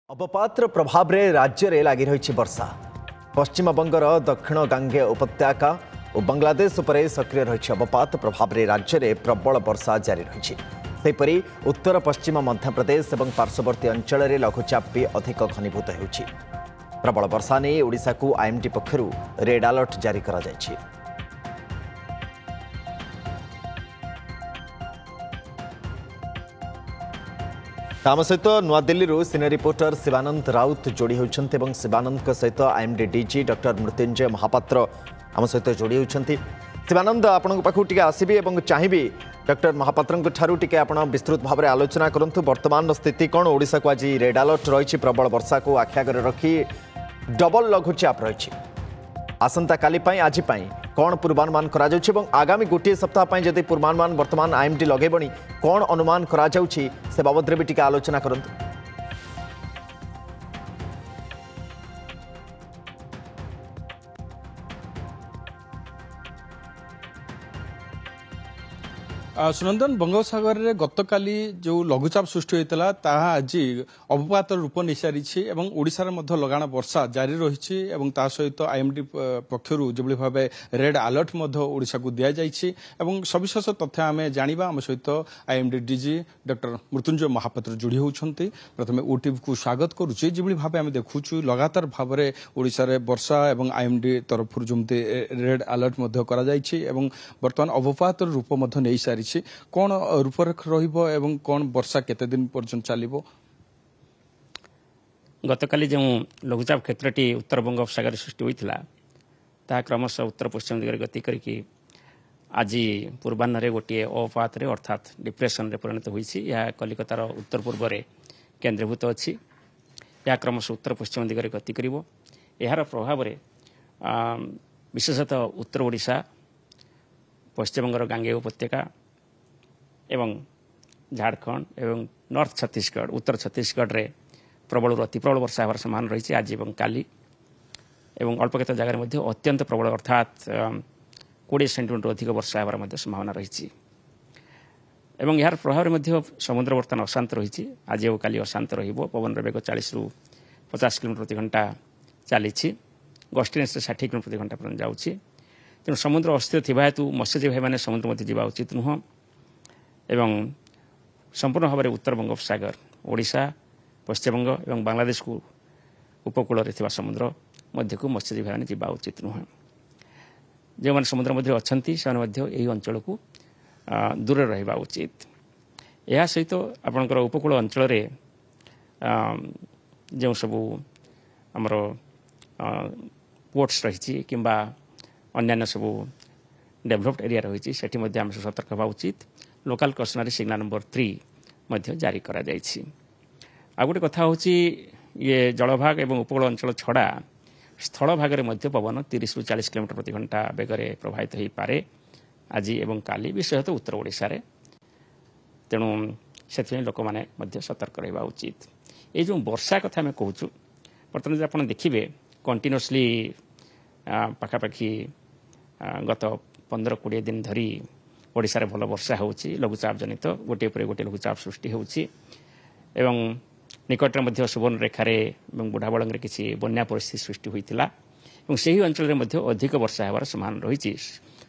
अवपातर प्रभाव रे राज्य रे लागि रही वर्षा पश्चिम बंगर दक्षिण गांगे उपत्यका और बांग्लादेश उपरे सक्रिय रही अवपात प्रभाव रे राज्य रे प्रबल वर्षा जारी रही सेपरी उत्तर पश्चिम मध्य प्रदेश और पार्श्ववर्ती अंचल में लघुचाप भी अधिक घनीभूत होउछि। प्रबल वर्षा नहीं ओडिशा को आईएमडी पक्षरु रेड अलर्ट जारी करा जायछि। आम सहित नुआदिल्ली सिनियर रिपोर्टर शिवानंद राउत जोड़ी होती शिवानंद सहित IMD DG doctor Mrityunjay Mohapatra आम सहित जोड़ी होती। शिवानंद आपण पाखु टिके आसबि एवं चाहिए डॉक्टर महापात्र ठारू टिके आपण विस्तृत भाव में आलोचना करूँ वर्तमान स्थिति कौन ओडिशा को आज रेड अलर्ट रही प्रबल वर्षा को आखिआगे रखी डबल लघुचाप रही आसंता काली आज कौन पूर्वानुमान करा जाउछि एवं आगामी गोटे सप्ताह पर जदि पूर्वानुमान वर्तमान आईएमडी लगेबनी कौन अनुमान करा जाउछि से बाबद भी टिके आलोचना करंतु। सुनंदन बंगोपसागर रे गतकाली जो लघुचाप सृष्टि होता ताहा आज अवपात रूप नहीं सारी ओडिशार मध्य लगाण वर्षा जारी रही सहित आईएमडी पक्षरु जो भाव रेड अलर्ट ओडिशा को दि जाइए सविशेष तथ्य आम जाना आम सहित IMD DG doctor Mrityunjay Mohapatra जोड़ी होती प्रथम ओटीवी को स्वागत करुच्ची जो भाव आम देखुचु लगातार भाव में ओडिशार वर्षा और आईएमडी तरफ जमती रेड अलर्ट बर्तमान अवपात रूप नहीं सारी कौन रूपरेख रही कौन वर्षा केते दिन पर्यंत चलो। गतकाली जो लघुचाप क्षेत्रटी उत्तर बंगोपसागर सृष्टि होता ता क्रमशः उत्तर पश्चिम दिगरे गति करके आज पूर्वाह्न गोटे अवपात अर्थात डिप्रेशन परिणत होती कलिकतार उत्तर पूर्व में केन्द्रीभूत अच्छी यह क्रमशः उत्तर पश्चिम दिगरे गति करिवो। यार प्रभाव विशेषतः उत्तर ओडिशा पश्चिमबंगर गांगे उपत्यका एवं झारखंड एवं नॉर्थ छत्तीसगढ़ उत्तर छत्तीसगढ़ रे प्रबल अति प्रबल वर्षा होवार संभावना रही आज एवं काली एवं अल्प केत जगह में अत्यंत प्रबल अर्थात 20 सेंटीमीटर अधिक वर्षा होवार संभावना रही एवं यार प्रभाव में समुद्र बर्तमान अशांत रही आज और काली अशांत रवन बेग 40 ରୁ 50 किलोमीटर प्रति घंटा चली गस्टिनेस 60 किलोमीटर प्रति घंटा पर्यंत जाऊँगी तेणु समुद्र अस्थिर थी हेतु मत्स्यजीवी भाई मैंने समुद्र मध्य जावा उचित नुह एवं संपूर्ण भाव में उत्तर बंगोपसागर ओडिशा पश्चिमबंग एवं बांग्लादेश को उपकूल समुद्र मध्य को मत्स्यजीवी भाई मैंने जावा उचित नुह जो मैंने समुद्र मध्य अच्छा से अंचल को दूर रहा उचित। यह सहित आपणकर उपकूल अंचल जो सबू आमर पोर्ट्स रही कि अन्य सबू डेभलप्ड एरिया रही से आम सतर्क होगा उचित। लोकल कस्टनरी सिग्नल नंबर 3 जारी करा जाइछि। आ गोटे कथा हूँ ये जलभाग एवं उपकूल अंचल छड़ा स्थल भाग में पवन 30 ରୁ 40 किलोमीटर प्रति घंटा बेगर प्रभावित हो पारे आज एवं काली विशेषतः उत्तर ओडिशा रे तेणु से लोक मैंने सतर्क रहा उचित। ये जो वर्षा कथा आम कहूँ बर्तमान जो आप देखिए कंटिन्यूअसली पाखापाखि गत 15-20 दिन धरी ओडिशा रे भल वर्षा होउछि लघुचाप जनित गोटे पर गोटे लघुचाप सृष्टि होउछि एवं निकटरे मध्य सुवर्णरेखा एवं बुढ़ाबलंग किसी बन्या परिस्थिति सृष्टि होइतिला एवं सही अंचल में अधिक वर्षा होवार संभावना रही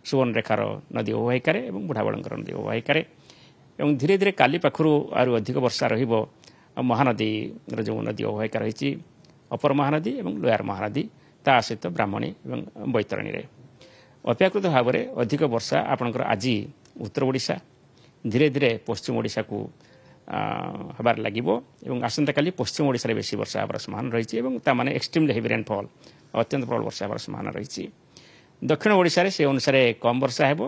सुवर्णरेखार नदी अववाहिकार एवं बुढ़ाबलंगर नदी अववाहिकार एवं धीरे धीरे काली पाखरु आरु अधिक वर्षा रहिबो महानदी जो नदी अववाहिका रही अपर महानदी एवं लोयर महानदी ता सहित ब्राह्मणी एवं बैतरणी रे अपेक्षाकृत भाव में अधिक वर्षा आपणकर आज उत्तर ओडिशा धीरे धीरे पश्चिम ओडिशा को हबार लागिबो एवं आसंता काली पश्चिम ओडिशा रे बेसी वर्षा होवार संभावना रही है एक्सट्रीमली हेवी रेनफॉल अत्यंत प्रबल वर्षा होवार संभावना रही। दक्षिण ओडिशा रे से अनुसार कम वर्षा हेबो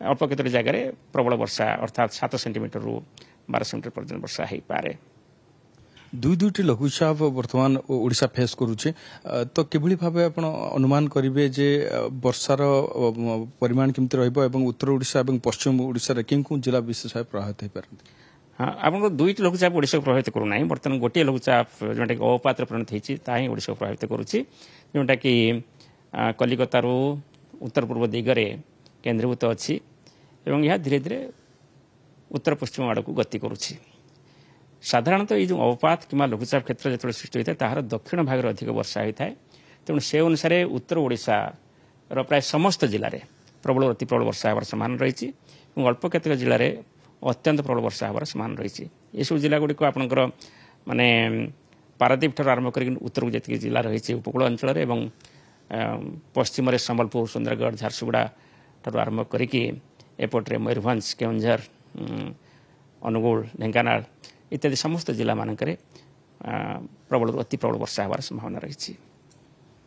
अल्प केतोट जगह प्रबल वर्षा अर्थात 7 सेंटीमीटर ରୁ 12 सेंटीमीटर पर्यंत वर्षा हो पारे। दुईटी लघुचाप वर्तमान ओडिशा फेस करुचे तो किभली भाबे आपण अनुमान करिवे जे वर्षार परिमाण केमति रहइबो एवं उत्तर ओडिशा एवं पश्चिम ओडिशा रे किन कोन जिला विशेष भाव प्रभावित हो पारନ୍ତି। हाँ आपण दुईटी लघुचाप ओडिशा को प्रभावित करू नाही बर्तमान गोटे लघुचाप जोटा कि अवपात परिणत होईछि ताही ओडिशा को प्रभावित करूछि जोटा कि कलिकता रू उत्तर पूर्व दिगरे केन्द्रीभूत अच्छी एवं यह धीरे धीरे उत्तर पश्चिम आड़ को गति करुछि साधारणतः ये जो अवपात कि लघुचाप क्षेत्र जो सृष्टि होता है तार दक्षिण भाग में अधिक वर्षा होता है तेणु से अनुसार उत्तर ओडिशा प्राय समस्त जिले में प्रबल अति प्रबल वर्षा होवार सम्भावना रही अल्प केतक जिले में अत्यंत प्रबल वर्षा होवार सम्भावना रही ये सब जिला गुड़िक आपंकर माने पारादीप ठार आरंभ कर उत्तर को जी जिला रही उपकूल अंचल एवं पश्चिम संबलपुर सुंदरगढ़ झारसुगुड़ा ठार आरंभ करके एपटे मयूरभंज केउंझर अनुगुल ढेंकानाल इत्यादि समस्त जिला मानक प्रबल अति प्रबल वर्षा होवार संभावना रही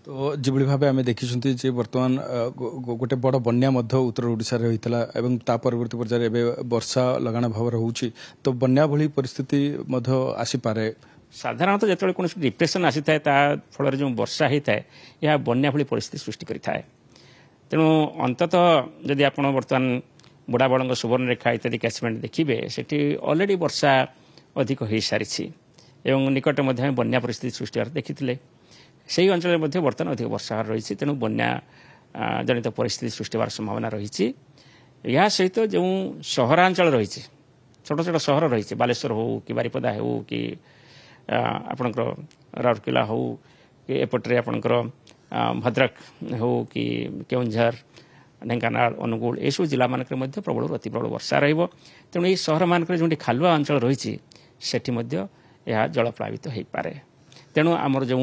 तो जिभଳି भाव आम देखी जे बर्तमान गोटे बड़ बन्या उत्तर ओडिशा रे होइतला एवं ता परवर्ती पर्याय एबे वर्षा लगाण भाव होउची तो बन्या भली परिस्थिति मध्य आसी पारे साधारणतः जो कौन डिप्रेशन आसी था फल जो वर्षा होता है यह बन्या भली परिस्थिति सृष्टि करें तेणु अंततः जदि आप बर्तमान बुढ़ाबड़ सुवर्णरेखा इत्यादि कैचमेंट देखिए सेठी ऑलरेडी वर्षा अधिक हो सारी एवं निकट मध्य बन्या परिस्थिति सृष्टि देखी से अंचल में बर्तमान अधिक वर्षा रही तेणु बन्या जनित परिस्थिति सृष्टि होवार संभावना रही या सहित जो सहरांचल रही छोट छोट सहर रही बालेश्वर हो कि बारिपदा हो कि आपणकर राउरकेला हो कि एपटे आपणकर भद्रक हो कि केउंझर ढेंकानाल अनुगुल यह जिला मानक प्रबल अति प्रबल वर्षा तेणु ये सहर मानक जो खालुआ अंचल रही यह जलप्लावित हो पारे तेणु आमर जो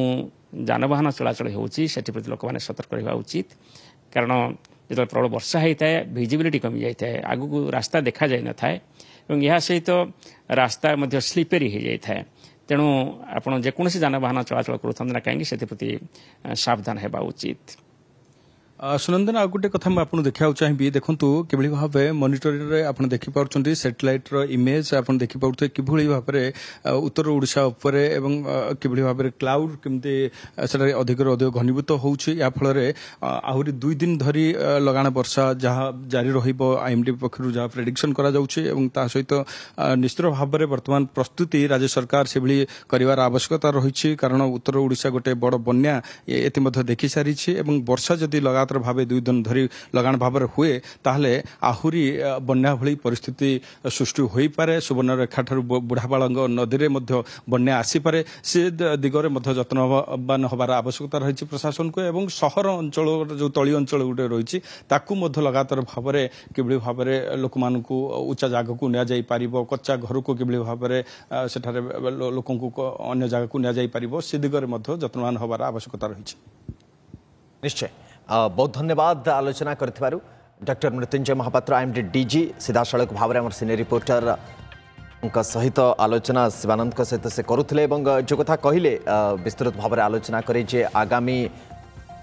जानवाहन चलाचल होती लोक मैंने सतर्क रहा उचित कारण जो प्रबल वर्षा होता है विजिबिलिटी कमी जाता है आगू रास्ता देखा जाए न था यह सहित रास्ता स्लीपेरी हो जाता है तेणु आपड़ जेकोसी जानवाहन चलाचल करूँ कहीं से सावधान होगा उचित सुनंदन आ गोटे कथा मुझे देखा चाहिए देखूँ कि भाव मनिटर आप देखिपुं सैटेलाइट इमेज आप देखिपे कि भाव में उत्तर ओडिशा उपरे एवं कि भाव में क्लाउड केमती अधिक अधिक घनीभूत होल आहरी 2 दिन धरी लगाण वर्षा जहाँ जारी रईएमडी पक्षर जहाँ प्रेडिक्शन सहित निश्चित भाव में बर्तमान प्रस्तुति राज्य सरकार से कर आवश्यकता रही कारण उत्तर ओडिशा गोटे बड़ बन्या ये देखी सारी वर्षा जदि लगा भाव 2 दिन धरी लगाण भाव हुए ताहले आहुरी बन्या भली परिस्थिति सृष्टि हो पारे सुवर्णरेखा ठार बुढ़ाबालंग नदी में बन्या आसीपे से दिगरे जत्नवान हबार आवश्यकता रही प्रशासन को एवं सहर अंचल जो तली अंचल गोटे रही लगातार भाव में कि भाव में लोक मान उच्चा जगह को नि जापर कच्चा घर को कि भाव में सेठारे लोक अन्य जगह को नि जापर से दिगरे जत्नवान हबार आवश्यकता रही निश्चय बहुत धन्यवाद आलोचना कर doctor Mrityunjay Mahapatra IMD DG सीधासख भाव में सीनियर रिपोर्टर सहित आलोचना शिवानंद सहित से करुले जो कथा कहले विस्तृत भाव में आलोचना करे आगामी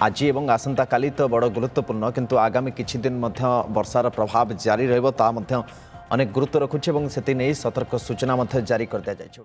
आज एवं आसंता काली तो बड़ गुरुत्वपूर्ण किंतु आगामी किछि दिन वर्षार प्रभाव जारी रहिबो ता अनेक गुरुत्व रखुछि से सतर्क सूचना जारी कर दिया जाय।